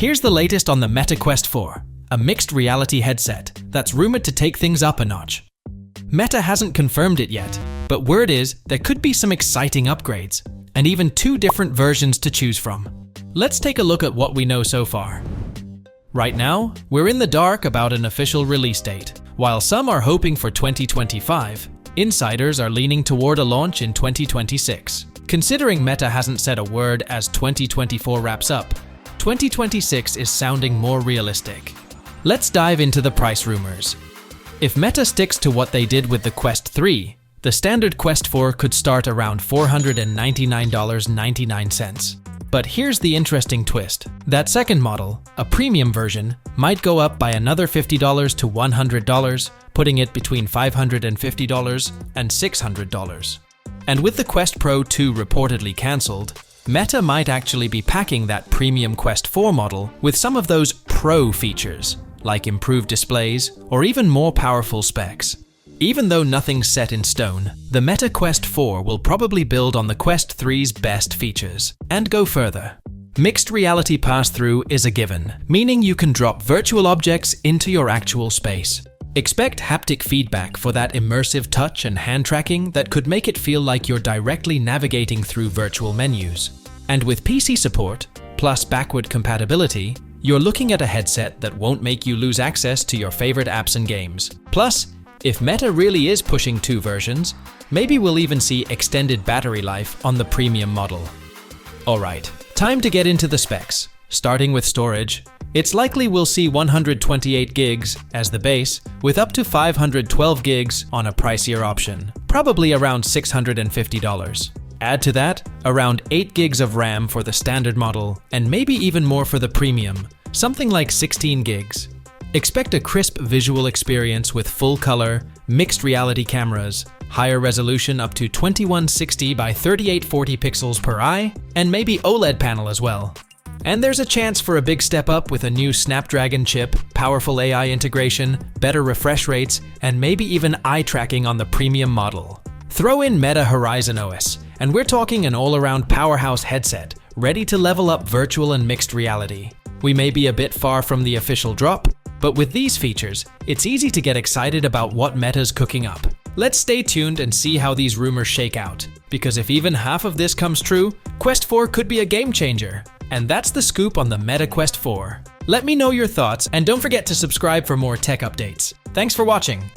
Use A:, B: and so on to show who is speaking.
A: Here's the latest on the Meta Quest 4, a mixed reality headset that's rumored to take things up a notch. Meta hasn't confirmed it yet, but word is there could be some exciting upgrades, and even 2 different versions to choose from. Let's take a look at what we know so far. Right now, we're in the dark about an official release date. While some are hoping for 2025, insiders are leaning toward a launch in 2026. Considering Meta hasn't said a word as 2024 wraps up, 2026 is sounding more realistic. Let's dive into the price rumors. If Meta sticks to what they did with the Quest 3, the standard Quest 4 could start around $499.99. But here's the interesting twist. That second model, a premium version, might go up by another $50 to $100, putting it between $550 and $600. And with the Quest Pro 2 reportedly cancelled, Meta might actually be packing that premium Quest 4 model with some of those Pro features, like improved displays or even more powerful specs. Even though nothing's set in stone, the Meta Quest 4 will probably build on the Quest 3's best features and go further. Mixed reality pass-through is a given, meaning you can drop virtual objects into your actual space. Expect haptic feedback for that immersive touch and hand tracking that could make it feel like you're directly navigating through virtual menus. And with PC support, plus backward compatibility, you're looking at a headset that won't make you lose access to your favorite apps and games. Plus, if Meta really is pushing 2 versions, maybe we'll even see extended battery life on the premium model. Alright, time to get into the specs. Starting with storage, it's likely we'll see 128 gigs as the base, with up to 512 gigs on a pricier option, probably around $650. Add to that, around 8 gigs of RAM for the standard model, and maybe even more for the premium, something like 16 gigs. Expect a crisp visual experience with full color, mixed reality cameras, higher resolution up to 2160 by 3840 pixels per eye, and maybe OLED panel as well. And there's a chance for a big step up with a new Snapdragon chip, powerful AI integration, better refresh rates, and maybe even eye tracking on the premium model. Throw in Meta Horizon OS, and we're talking an all-around powerhouse headset, ready to level up virtual and mixed reality. We may be a bit far from the official drop, but with these features, it's easy to get excited about what Meta's cooking up. Let's stay tuned and see how these rumors shake out, because if even half of this comes true, Quest 4 could be a game changer. And that's the scoop on the Meta Quest 4. Let me know your thoughts, and don't forget to subscribe for more tech updates. Thanks for watching.